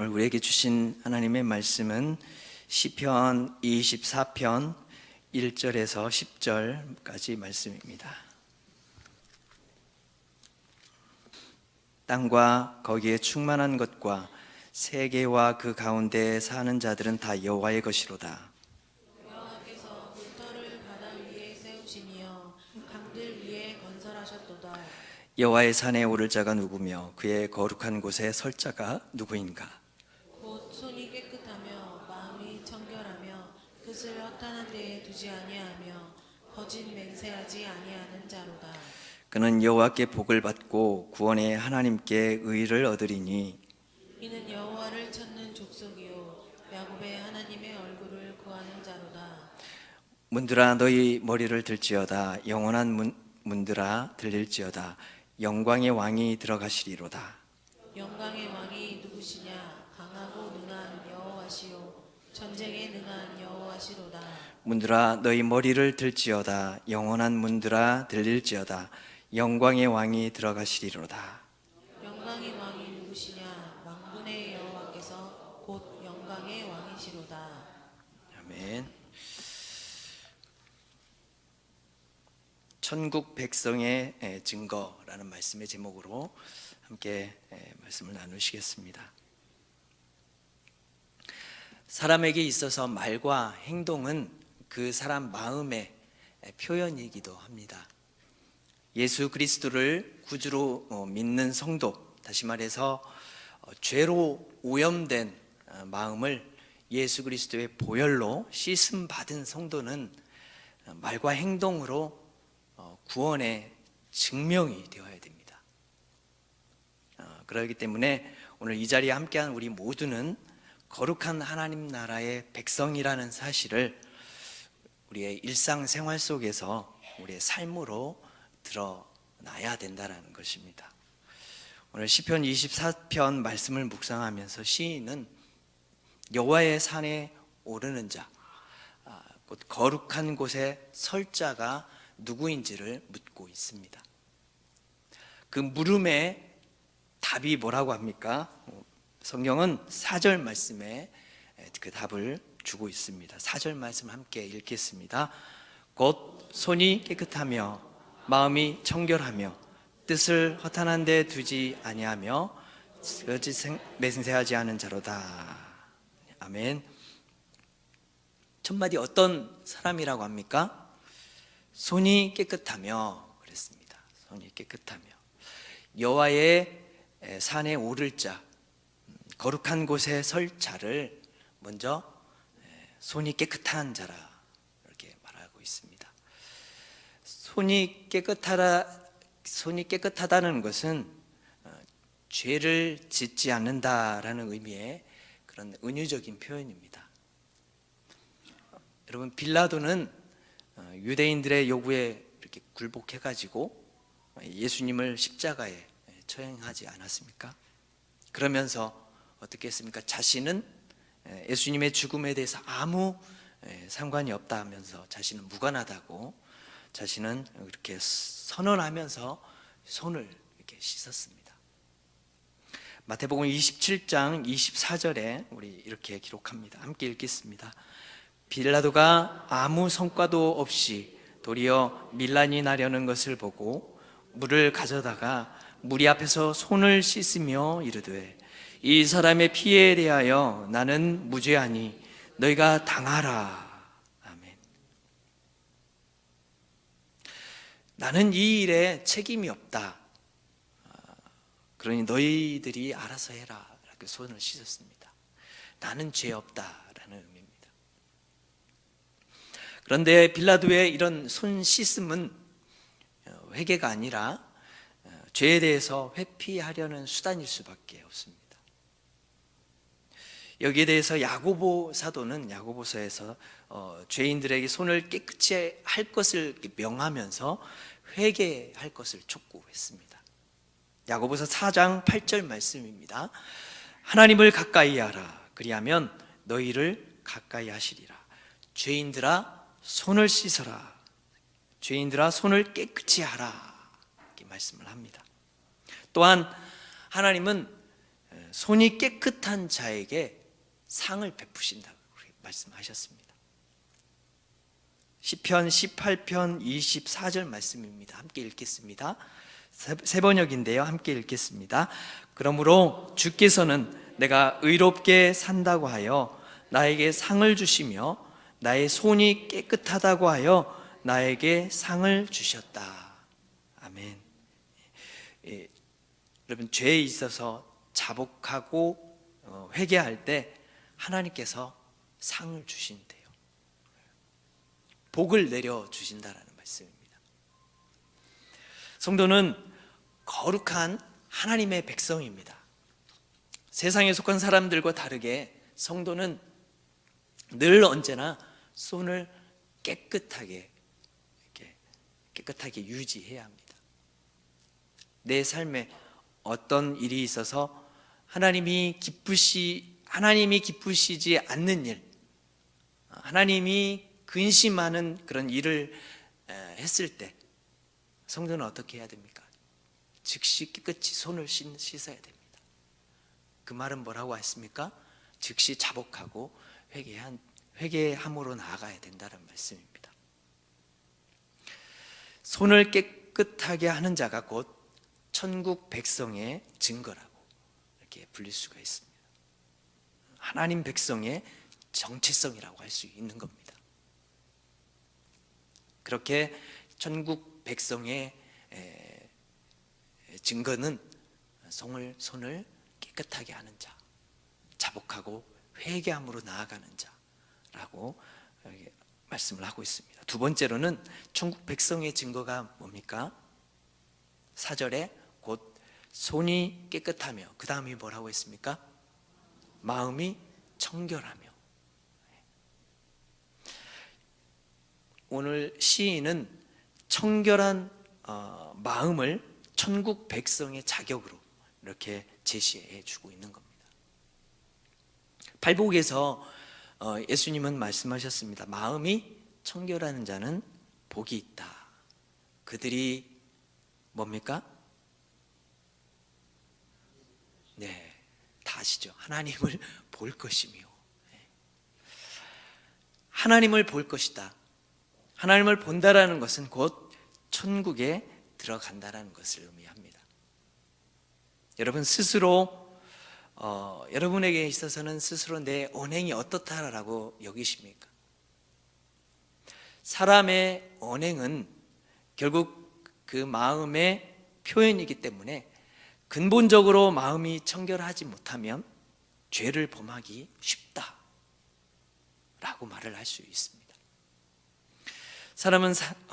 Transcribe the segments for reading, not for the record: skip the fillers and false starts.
오늘 우리에게 주신 하나님의 말씀은 시편 24편 1절에서 10절까지 말씀입니다. 땅과 거기에 충만한 것과 세계와 그 가운데 사는 자들은 다 여호와의 것이로다. 여호와께서 문터를 바다 위에 세우시며 강들 위에 건설하셨도다. 여호와의 산에 오를 자가 누구며 그의 거룩한 곳에 설 자가 누구인가? 곧 손이 깨끗하며 마음이 청결하며 뜻을 허탄한 데에 두지 아니하며 거짓 맹세하지 아니하는 자로다. 그는 여호와께 복을 받고 구원의 하나님께 의를 얻으리니 이는 여호와를 찾는 족속이요 야곱의 하나님의 얼굴을 구하는 자로다. 문들아 너희 머리를 들지어다. 영원한 문들아 들릴지어다. 영광의 왕이 들어가시리로다. 영광의 왕이 누구시냐? 강하고 능한 여호와시요 전쟁에 능한 여호와시로다. 문들아 너희 머리를 들지어다. 영원한 문들아 들릴지어다. 영광의 왕이 들어가시리로다. 영광의 왕이 누구시냐? 만군의 여호와께서 곧 영광의 왕이시로다. 아멘. 천국 백성의 증거라는 말씀의 제목으로 함께 말씀을 나누시겠습니다. 사람에게 있어서 말과 행동은 그 사람 마음의 표현이기도 합니다. 예수 그리스도를 구주로 믿는 성도, 다시 말해서 죄로 오염된 마음을 예수 그리스도의 보혈로 씻음 받은 성도는 말과 행동으로 구원의 증명이 되어야 됩니다. 그렇기 때문에 오늘 이 자리에 함께한 우리 모두는 거룩한 하나님 나라의 백성이라는 사실을 우리의 일상생활 속에서 우리의 삶으로 드러나야 된다는 것입니다. 오늘 시편 24편 말씀을 묵상하면서 시인은 여호와의 산에 오르는 자, 곧 거룩한 곳에 설 자가 누구인지를 묻고 있습니다. 그 물음의 답이 뭐라고 합니까? 성경은 4절 말씀에 그 답을 주고 있습니다. 4절 말씀 함께 읽겠습니다. 곧 손이 깨끗하며 마음이 청결하며 뜻을 허탄한 데 두지 아니하며 거짓 맹세하지 않은 자로다. 아멘. 첫 마디 어떤 사람이라고 합니까? 손이 깨끗하며 그랬습니다. 손이 깨끗하며 여호와의 산에 오를 자, 거룩한 곳에 설 자를 먼저 손이 깨끗한 자라 이렇게 말하고 있습니다. 손이 깨끗하다는 것은 죄를 짓지 않는다라는 의미의 그런 은유적인 표현입니다. 여러분, 빌라도는 유대인들의 요구에 이렇게 굴복해가지고 예수님을 십자가에 처형하지 않았습니까? 그러면서 어떻게 했습니까? 자신은 예수님의 죽음에 대해서 아무 상관이 없다 하면서 자신은 무관하다고 자신은 이렇게 선언하면서 손을 이렇게 씻었습니다. 마태복음 27장 24절에 우리 이렇게 기록합니다. 함께 읽겠습니다. 빌라도가 아무 성과도 없이 도리어 밀란이 나려는 것을 보고 물을 가져다가 무리 앞에서 손을 씻으며 이르되 이 사람의 피에 대하여 나는 무죄하니 너희가 당하라. 아멘. 나는 이 일에 책임이 없다. 그러니 너희들이 알아서 해라. 이렇게 손을 씻었습니다. 나는 죄 없다라는 의미입니다. 그런데 빌라도의 이런 손 씻음은 회개가 아니라 죄에 대해서 회피하려는 수단일 수밖에 없습니다. 여기에 대해서 야고보 사도는 야고보서에서 죄인들에게 손을 깨끗이 할 것을 명하면서 회개할 것을 촉구했습니다. 야고보서 4장 8절 말씀입니다. 하나님을 가까이 하라. 그리하면 너희를 가까이 하시리라. 죄인들아 손을 씻어라. 죄인들아 손을 깨끗이 하라. 이렇게 말씀을 합니다. 또한 하나님은 손이 깨끗한 자에게 상을 베푸신다고 말씀하셨습니다. 시편 18편 24절 말씀입니다. 함께 읽겠습니다. 세 번역인데요. 함께 읽겠습니다. 그러므로 주께서는 내가 의롭게 산다고 하여 나에게 상을 주시며 나의 손이 깨끗하다고 하여 나에게 상을 주셨다. 아멘. 여러분, 죄에 있어서 자복하고 회개할 때 하나님께서 상을 주신대요. 복을 내려 주신다라는 말씀입니다. 성도는 거룩한 하나님의 백성입니다. 세상에 속한 사람들과 다르게 성도는 늘 언제나 손을 깨끗하게 유지해야 합니다. 내 삶에 어떤 일이 있어서 하나님이 기쁘시지 않는 일, 하나님이 근심하는 그런 일을 했을 때 성도는 어떻게 해야 됩니까? 즉시 깨끗이 손을 씻어야 됩니다. 그 말은 뭐라고 했습니까? 즉시 자복하고 회개함으로 나아가야 된다는 말씀입니다. 손을 깨끗하게 하는 자가 곧 천국 백성의 증거라고 이렇게 불릴 수가 있습니다. 하나님 백성의 정체성이라고 할 수 있는 겁니다. 그렇게 천국 백성의 증거는 손을 깨끗하게 하는 자, 자복하고 회개함으로 나아가는 자라고 말씀을 하고 있습니다. 두 번째로는 천국 백성의 증거가 뭡니까? 4절에 곧 손이 깨끗하며, 그 다음이 뭐라고 했습니까? 마음이 청결하며. 오늘 시인은 청결한 마음을 천국 백성의 자격으로 이렇게 제시해 주고 있는 겁니다. 팔복에서 예수님은 말씀하셨습니다. 마음이 청결하는 자는 복이 있다. 그들이 뭡니까? 네, 다 아시죠? 하나님을 볼 것이며, 하나님을 볼 것이다. 하나님을 본다라는 것은 곧 천국에 들어간다라는 것을 의미합니다. 여러분 스스로 여러분에게 있어서는 스스로 내 언행이 어떻다라고 여기십니까? 사람의 언행은 결국 그 마음의 표현이기 때문에 근본적으로 마음이 청결하지 못하면 죄를 범하기 쉽다라고 말을 할 수 있습니다.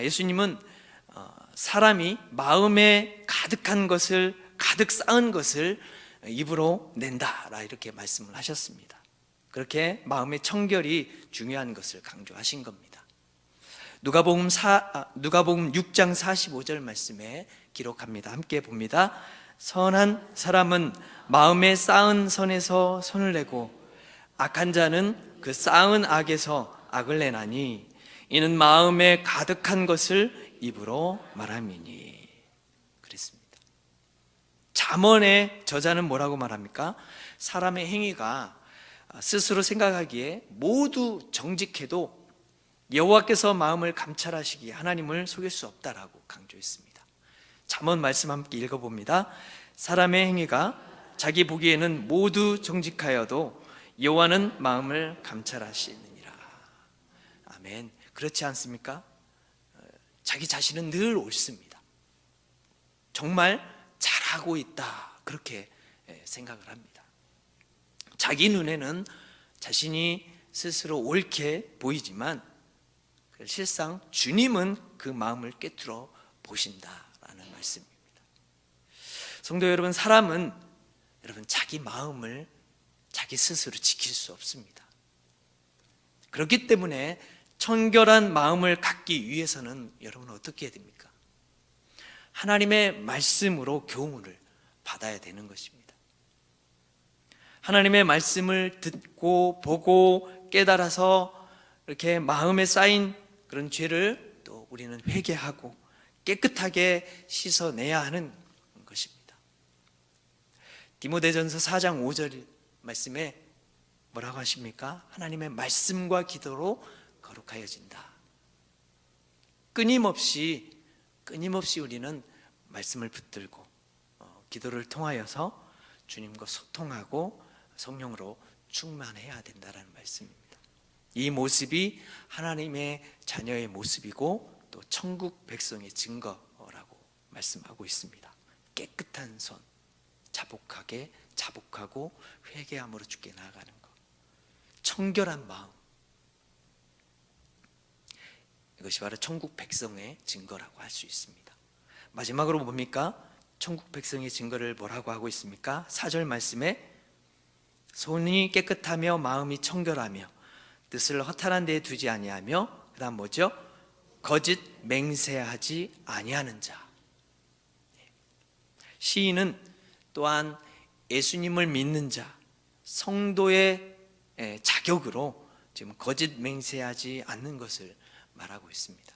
예수님은 사람이 마음에 가득한 것을, 가득 쌓은 것을 입으로 낸다라 이렇게 말씀을 하셨습니다. 그렇게 마음의 청결이 중요한 것을 강조하신 겁니다. 누가복음 6장 45절 말씀에 기록합니다. 함께 봅니다. 선한 사람은 마음에 쌓은 선에서 손을 내고 악한 자는 그 쌓은 악에서 악을 내나니 이는 마음에 가득한 것을 입으로 말함이니. 그랬습니다. 잠언의 저자는 뭐라고 말합니까? 사람의 행위가 스스로 생각하기에 모두 정직해도 여호와께서 마음을 감찰하시기에 하나님을 속일 수 없다라고 강조했습니다. 잠언 말씀 함께 읽어봅니다. 사람의 행위가 자기 보기에는 모두 정직하여도 여호와는 마음을 감찰하시느니라. 아멘. 그렇지 않습니까? 자기 자신은 늘 옳습니다. 정말 잘하고 있다, 그렇게 생각을 합니다. 자기 눈에는 자신이 스스로 옳게 보이지만 실상 주님은 그 마음을 꿰뚫어 보신다라는 말씀입니다. 성도 여러분, 사람은 자기 마음을 자기 스스로 지킬 수 없습니다. 그렇기 때문에 청결한 마음을 갖기 위해서는 여러분 어떻게 해야 됩니까? 하나님의 말씀으로 교훈을 받아야 되는 것입니다. 하나님의 말씀을 듣고 보고 깨달아서 이렇게 마음에 쌓인 그런 죄를 또 우리는 회개하고 깨끗하게 씻어내야 하는 것입니다. 디모데전서 4장 5절 말씀에 뭐라고 하십니까? 하나님의 말씀과 기도로 거룩하여진다. 끊임없이 우리는 말씀을 붙들고 기도를 통하여서 주님과 소통하고 성령으로 충만해야 된다는 말씀입니다. 이 모습이 하나님의 자녀의 모습이고 또 천국 백성의 증거라고 말씀하고 있습니다. 깨끗한 손, 자복하고 회개함으로 주께 나아가는 것, 청결한 마음, 이것이 바로 천국 백성의 증거라고 할 수 있습니다. 마지막으로 뭡니까? 천국 백성의 증거를 뭐라고 하고 있습니까? 4절 말씀에 손이 깨끗하며 마음이 청결하며 뜻을 허탄한 데에 두지 아니하며, 그 다음 뭐죠? 거짓 맹세하지 아니하는 자. 시인은 또한 예수님을 믿는 자, 성도의 자격으로 지금 거짓 맹세하지 않는 것을 말하고 있습니다.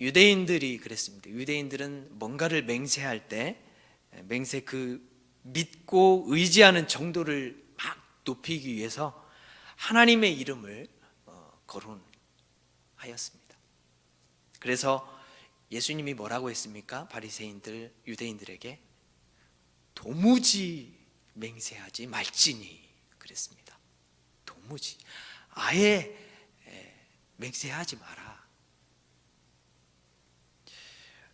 유대인들이 그랬습니다. 유대인들은 뭔가를 맹세할 때 믿고 의지하는 정도를 막 높이기 위해서 하나님의 이름을 거론하였습니다. 그래서 예수님이 뭐라고 했습니까? 바리새인들, 유대인들에게 도무지 맹세하지 말지니 그랬습니다. 도무지, 아예 맹세하지 마라.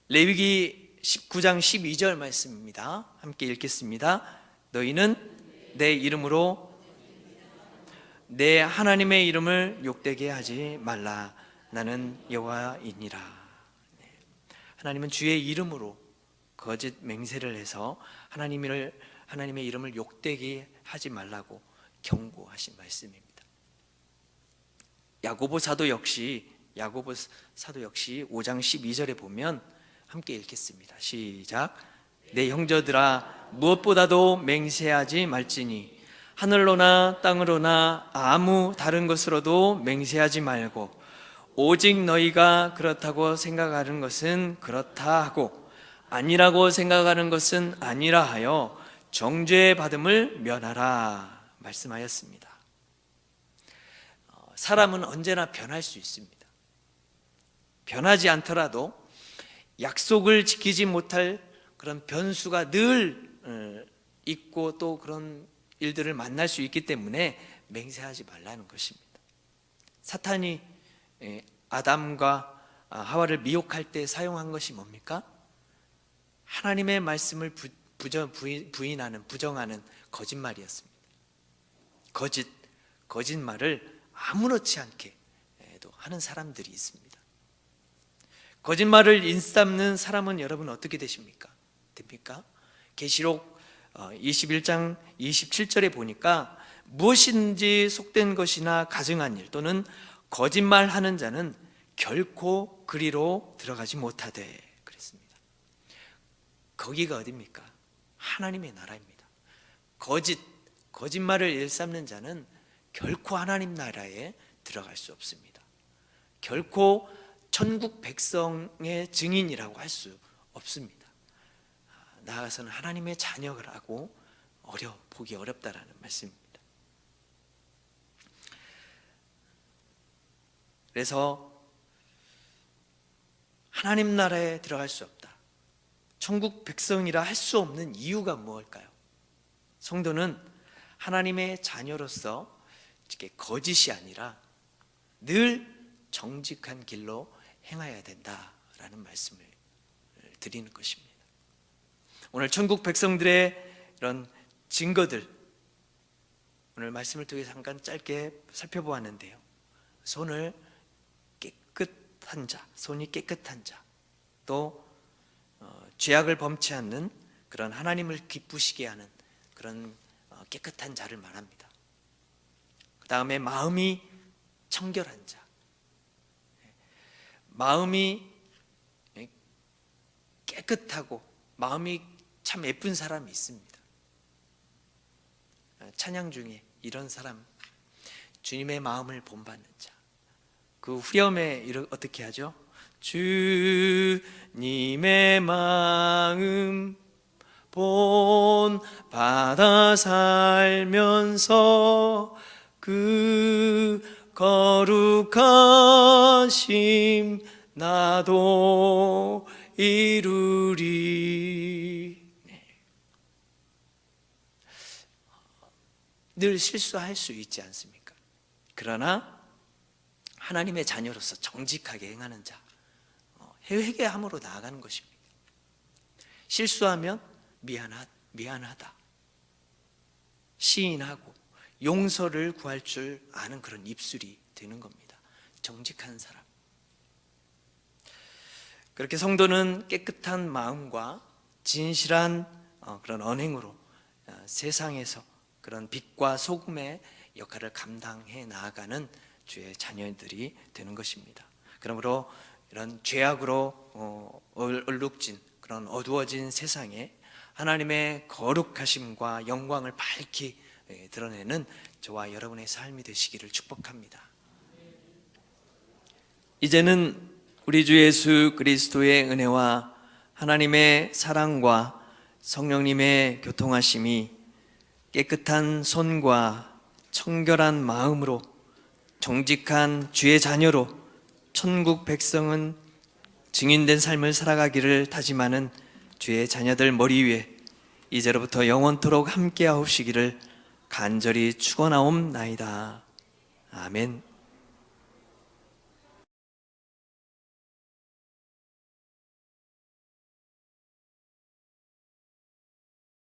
레위기 19장 12절 말씀입니다. 함께 읽겠습니다. 너희는 내 이름으로 내 하나님의 이름을 욕되게 하지 말라. 나는 여호와이니라. 하나님은 주의 이름으로 거짓 맹세를 해서 하나님의 이름을 욕되게 하지 말라고 경고하신 말씀입니다. 야고보 사도 역시 5장 12절에 보면 함께 읽겠습니다. 시작. 내 형제들아, 무엇보다도 맹세하지 말지니 하늘로나 땅으로나 아무 다른 것으로도 맹세하지 말고 오직 너희가 그렇다고 생각하는 것은 그렇다 하고 아니라고 생각하는 것은 아니라 하여 정죄 받음을 면하라 말씀하였습니다. 사람은 언제나 변할 수 있습니다. 변하지 않더라도 약속을 지키지 못할 그런 변수가 늘 있고 또 그런 일들을 만날 수 있기 때문에 맹세하지 말라는 것입니다. 사탄이 아담과 하와를 미혹할 때 사용한 것이 뭡니까? 하나님의 말씀을 부정하는 거짓말이었습니다. 거짓말을 아무렇지 않게 또 하는 사람들이 있습니다. 거짓말을 인삼는 사람은 여러분 어떻게 됩니까? 계시록 21장 27절에 보니까 무엇인지 속된 것이나 가증한 일 또는 거짓말하는 자는 결코 그리로 들어가지 못하되 그랬습니다. 거기가 어디입니까? 하나님의 나라입니다. 거짓말을 일삼는 자는 결코 하나님 나라에 들어갈 수 없습니다. 결코 천국 백성의 증인이라고 할 수 없습니다. 나아가서는 하나님의 자녀라고 보기 어렵다라는 말씀입니다. 그래서 하나님 나라에 들어갈 수 없다, 천국 백성이라 할 수 없는 이유가 무엇일까요? 성도는 하나님의 자녀로서 거짓이 아니라 늘 정직한 길로 행해야 된다라는 말씀을 드리는 것입니다. 오늘 천국 백성들의 이런 증거들, 오늘 말씀을 통해 잠깐 짧게 살펴보았는데요. 손이 깨끗한 자, 또 죄악을 범치 않는 그런 하나님을 기쁘시게 하는 그런 깨끗한 자를 말합니다. 그 다음에 마음이 청결한 자, 마음이 깨끗하고 마음이 참 예쁜 사람이 있습니다. 찬양 중에 이런 사람, 주님의 마음을 본받는 자. 그 후렴에 어떻게 하죠? 주님의 마음 본 받아 살면서 그 거룩하심 나도 이루리. 늘 실수할 수 있지 않습니까? 그러나 하나님의 자녀로서 정직하게 행하는 자, 회개함으로 나아가는 것입니다. 실수하면 미안하다 시인하고 용서를 구할 줄 아는 그런 입술이 되는 겁니다. 정직한 사람. 그렇게 성도는 깨끗한 마음과 진실한 그런 언행으로 세상에서 그런 빛과 소금의 역할을 감당해 나아가는 주의 자녀들이 되는 것입니다. 그러므로 이런 죄악으로 얼룩진 그런 어두워진 세상에 하나님의 거룩하심과 영광을 밝히 드러내는 저와 여러분의 삶이 되시기를 축복합니다. 이제는 우리 주 예수 그리스도의 은혜와 하나님의 사랑과 성령님의 교통하심이 깨끗한 손과 청결한 마음으로 정직한 주의 자녀로 천국 백성은 증인된 삶을 살아가기를 다짐하는 주의 자녀들 머리 위에 이제로부터 영원토록 함께하옵시기를 간절히 축원하옵나이다. 아멘.